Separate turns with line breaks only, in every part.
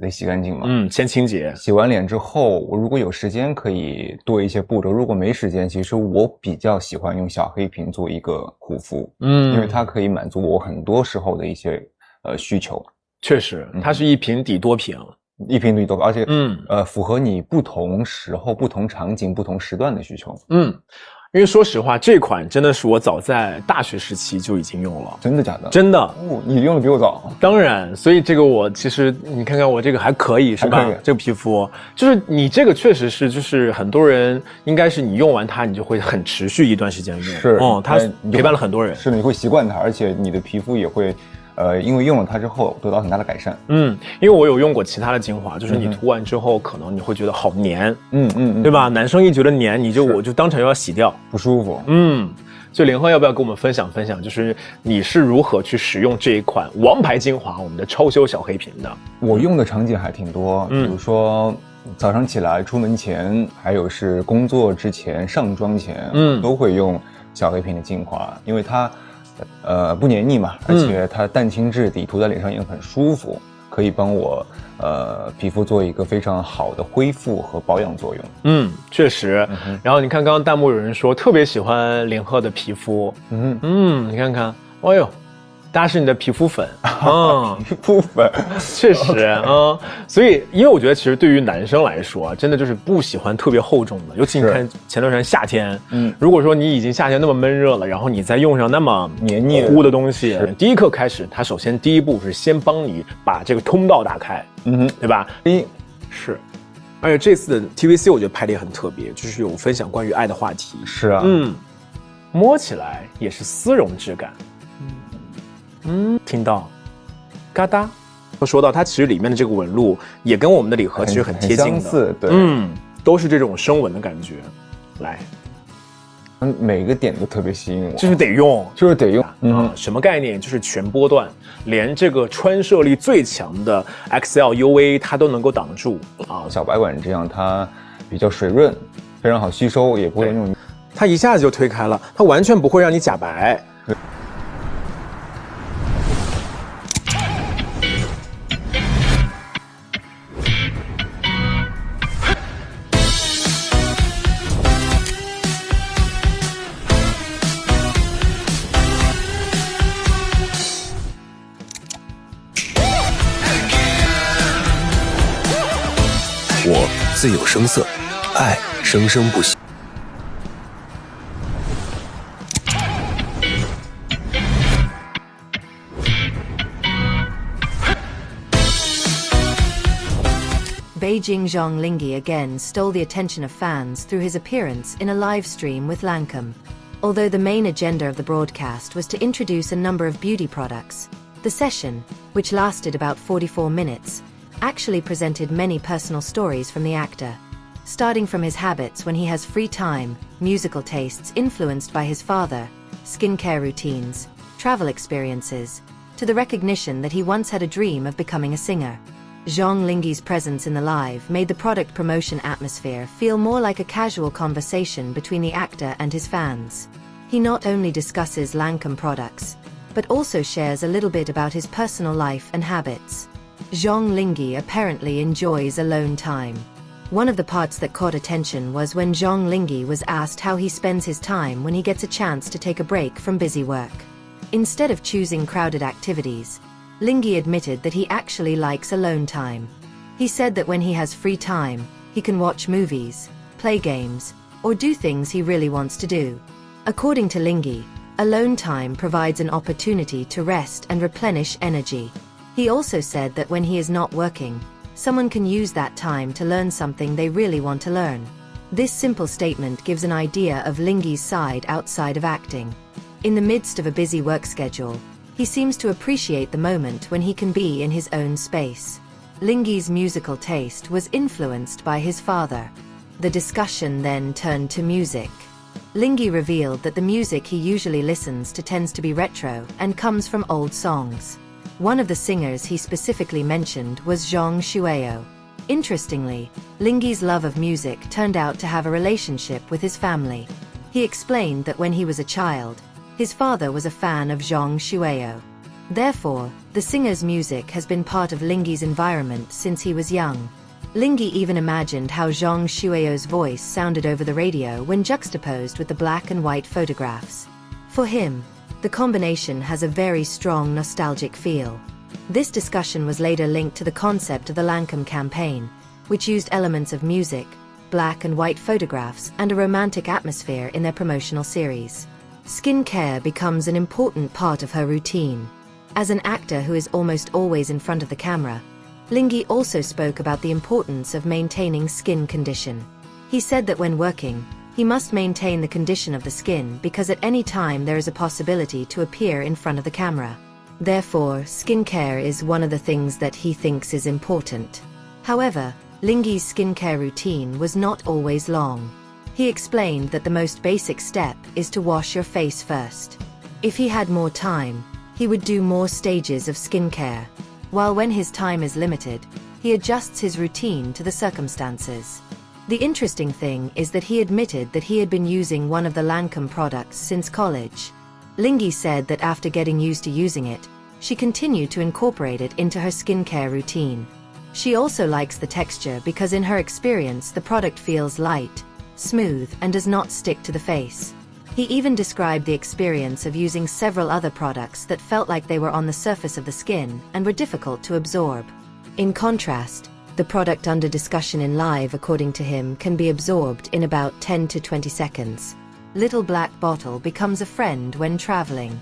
得洗干净嘛。
先清洁。
洗完脸之后，我如果有时间可以多一些步骤，如果没时间，其实我比较喜欢用小黑瓶做一个护肤，因为它可以满足我很多时候的一些需求。
确实，它是一瓶抵多瓶。
一瓶抵多瓶，而且符合你不同时候、不同场景、不同时段的需求。
因为说实话，这款真的是我早在大学时期就已经用了。
真的假的？
真的。
哦，你用的比我早。
当然，所以这个我其实你看看我这个还可以是吧？这个皮肤就是你这个确实是，就是很多人应该是你用完它，你就会很持续一段时间用。
是，
它陪伴了很多人。
是的，你会习惯它，而且你的皮肤也会。因为用了它之后得到很大的改善。
因为我有用过其他的精华，就是你涂完之后，可能你会觉得好黏，对吧？男生一觉得黏，我就当场要洗掉，
不舒服。
所以林鹤要不要跟我们分享分享，就是你是如何去使用这一款王牌精华，我们的超修小黑瓶的？
我用的场景还挺多，比如说早上起来出门前，还有是工作之前、上妆前，都会用小黑瓶的精华，因为它。不黏腻嘛，而且它淡清质地，涂在脸上也很舒服，可以帮我皮肤做一个非常好的恢复和保养作用。
确实。然后你看刚刚弹幕有人说特别喜欢林鹤的皮肤，你看看，哎呦，大家是你的皮肤粉
皮肤粉，
确实所以因为我觉得其实对于男生来说啊，真的就是不喜欢特别厚重的，尤其你看前段时间夏天，如果说你已经夏天那么闷热了，然后你再用上那么
黏腻
糊的东西，第一刻开始，它首先第一步是先帮你把这个通道打开，对吧？是。而且这次的 TVC 我觉得拍的也很特别，就是有分享关于爱的话题。
是啊，
摸起来也是丝绒质感。听到，嘎哒。说到它其实里面的这个纹路也跟我们的礼盒其实很贴近的，
相似，对，
都是这种升纹的感觉。来，
每个点都特别吸引我，
就是得用，
什
么概念？就是全波段，连这个穿射力最强的 XL UV 它都能够挡住啊。
小白管这样，它比较水润，非常好吸收，也不会用。
它一下子就推开了，它完全不会让你假白。
我自有声色，爱生生不息。
Beijing Zhang Linghe again stole the attention of fans through his appearance in a live stream with Lancôme. Although the main agenda of the broadcast was to introduce a number of beauty products, the session, which lasted about 44 minutes, actually presented many personal stories from the actor. Starting from his habits when he has free time, musical tastes influenced by his father, skincare routines, travel experiences, to the recognition that he once had a dream of becoming a singer. Zhang Linghe's presence in the live made the product promotion atmosphere feel more like a casual conversation between the actor and his fans. He not only discusses Lancôme products, but also shares a little bit about his personal life and habits. Zhang Linghe apparently enjoys alone time. One of the parts that caught attention was when Zhang Linghe was asked how he spends his time when he gets a chance to take a break from busy work. Instead of choosing crowded activities, Linghe admitted that he actually likes alone time. He said that when he has free time, he can watch movies, play games, or do things he really wants to do. According to Linghe, alone time provides an opportunity to rest and replenish energy. He also said that when he is not working, someone can use that time to learn something they really want to learn. This simple statement gives an idea of Linghe's side outside of acting. In the midst of a busy work schedule, he seems to appreciate the moment when he can be in his own space. Linghe's musical taste was influenced by his father. The discussion then turned to music. Linghe revealed that the music he usually listens to tends to be retro and comes from old songs. One of the singers he specifically mentioned was Zhang Xueo. Interestingly, Linghe's love of music turned out to have a relationship with his family. He explained that when he was a child, his father was a fan of Zhang Xueo. Therefore, The singer's music has been part of Linghe's environment since he was young. Linghe even imagined how Zhang Shuiao's voice sounded over the radio when juxtaposed with the black and white photographs. For him, the combination has a very strong nostalgic feel. This discussion was later linked to the concept of the Lancôme campaign, which used elements of music, black and white photographs, and a romantic atmosphere in their promotional series. Skin care becomes an important part of her routine. As an actor who is almost always in front of the camera, Linghe also spoke about the importance of maintaining skin condition. He said that when working, he must maintain the condition of the skin because at any time there is a possibility to appear in front of the camera. Therefore, skincare is one of the things that he thinks is important. However, Linghe's skincare routine was not always long. He explained that the most basic step is to wash your face first. If he had more time, he would do more stages of skincare. While when his time is limited, he adjusts his routine to the circumstances. The interesting thing is that he admitted that he had been using one of the Lancôme products since college. Linghe said that after getting used to using it, she continued to incorporate it into her skincare routine. She also likes the texture because in her experience the product feels light, smooth, and does not stick to the face. He even described the experience of using several other products that felt like they were on the surface of the skin and were difficult to absorb. In contrast, the product under discussion in live, according to him, can be absorbed in about 10 to 20 seconds. Little Black Bottle becomes a friend when traveling.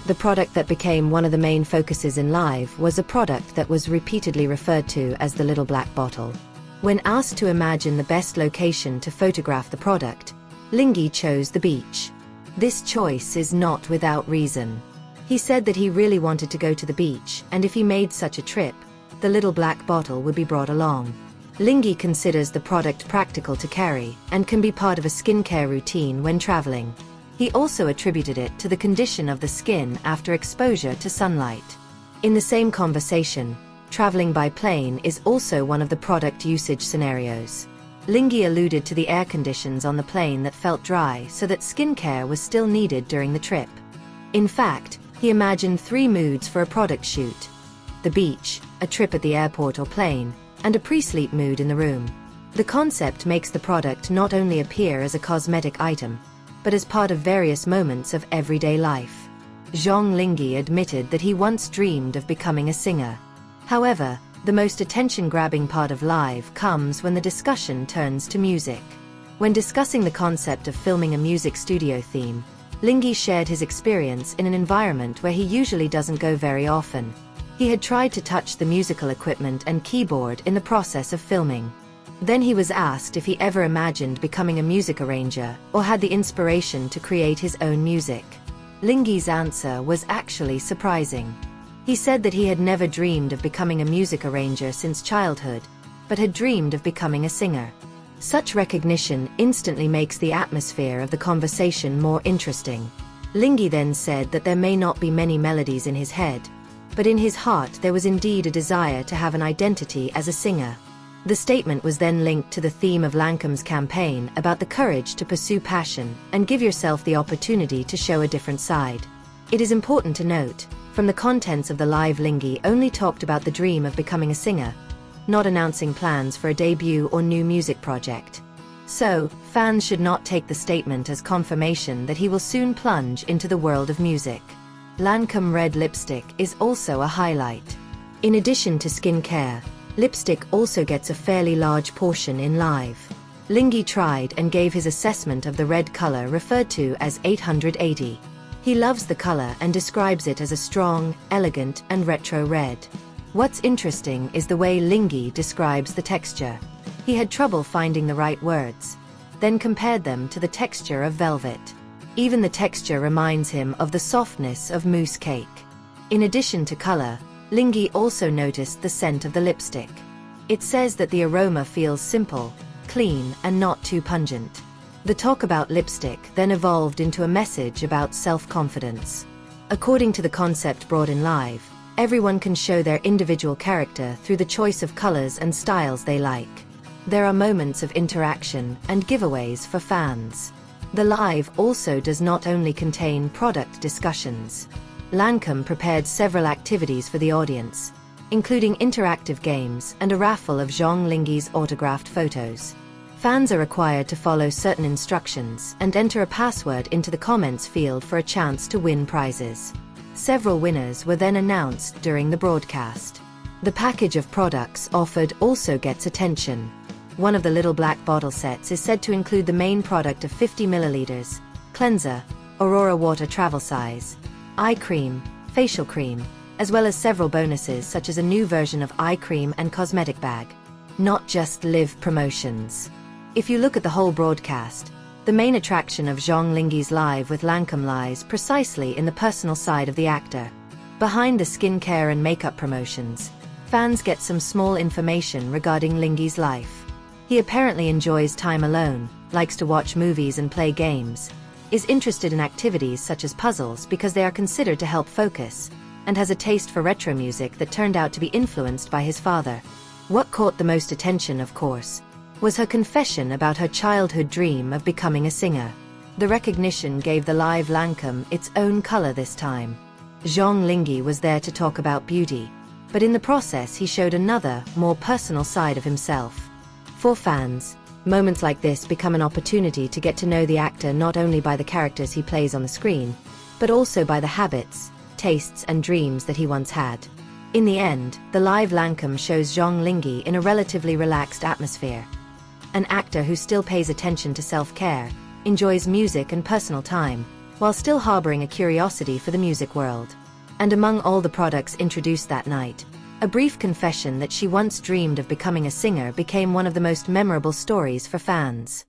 The product that became one of the main focuses in live was a product that was repeatedly referred to as the Little Black Bottle. When asked to imagine the best location to photograph the product, Linghe chose the beach. This choice is not without reason. He said that he really wanted to go to the beach, and if he made such a trip, the Little Black Bottle would be brought along. Linghe considers the product practical to carry and can be part of a skincare routine when traveling. He also attributed it to the condition of the skin after exposure to sunlight. In the same conversation, traveling by plane is also one of the product usage scenarios. Linghe alluded to the air conditions on the plane that felt dry, so that skincare was still needed during the trip. In fact, he imagined 3 moods for a product shoot: the beach, a trip at the airport or plane, and a pre-sleep mood in the room. The concept makes the product not only appear as a cosmetic item, but as part of various moments of everyday life. Zhang Linghe admitted that he once dreamed of becoming a singer. However, the most attention-grabbing part of live comes when the discussion turns to music. When discussing the concept of filming a music studio theme, Linghe shared his experience in an environment where he usually doesn't go very often. He had tried to touch the musical equipment and keyboard in the process of filming. Then he was asked if he ever imagined becoming a music arranger or had the inspiration to create his own music. Linghe's answer was actually surprising. He said that he had never dreamed of becoming a music arranger since childhood, but had dreamed of becoming a singer. Such recognition instantly makes the atmosphere of the conversation more interesting. Linghe then said that there may not be many melodies in his head, but in his heart there was indeed a desire to have an identity as a singer. The statement was then linked to the theme of Lancôme's campaign about the courage to pursue passion and give yourself the opportunity to show a different side. It is important to note, from the contents of the live, Linghe only talked about the dream of becoming a singer, not announcing plans for a debut or new music project. So, fans should not take the statement as confirmation that he will soon plunge into the world of music. Lancôme red lipstick is also a highlight. In addition to skincare, lipstick also gets a fairly large portion in live. Linghe tried and gave his assessment of the red color, referred to as 880. He loves the color and describes it as a strong, elegant, and retro red. What's interesting is the way Linghe describes the texture. He had trouble finding the right words, then compared them to the texture of velvet. Even the texture reminds him of the softness of mousse cake. In addition to color, Linghe also noticed the scent of the lipstick. It says that the aroma feels simple, clean, and not too pungent. The talk about lipstick then evolved into a message about self-confidence. According to the concept brought in live, everyone can show their individual character through the choice of colors and styles they like. There are moments of interaction and giveaways for fans. The live also does not only contain product discussions. Lancôme prepared several activities for the audience, including interactive games and a raffle of Zhang Linghe's autographed photos. Fans are required to follow certain instructions and enter a password into the comments field for a chance to win prizes. Several winners were then announced during the broadcast. The package of products offered also gets attention. One of the little black bottle sets is said to include the main product of 50 milliliters, cleanser, Aurora water travel size, eye cream, facial cream, as well as several bonuses such as a new version of eye cream and cosmetic bag. Not just live promotions. If you look at the whole broadcast, the main attraction of Zhang Linghe's live with Lancôme lies precisely in the personal side of the actor. Behind the skincare and makeup promotions, fans get some small information regarding Linghe's life. He apparently enjoys time alone, likes to watch movies and play games, is interested in activities such as puzzles because they are considered to help focus, and has a taste for retro music that turned out to be influenced by his father. What caught the most attention, of course, was her confession about her childhood dream of becoming a singer. The recognition gave the live Lancôme its own color this time. Zhang Linghe was there to talk about beauty, but in the process he showed another, more personal side of himself. For fans, moments like this become an opportunity to get to know the actor not only by the characters he plays on the screen, but also by the habits, tastes and dreams that he once had. In the end, the live Lancôme shows Zhang Linghe in a relatively relaxed atmosphere. An actor who still pays attention to self-care, enjoys music and personal time, while still harboring a curiosity for the music world. And among all the products introduced that night, a brief confession that she once dreamed of becoming a singer became one of the most memorable stories for fans.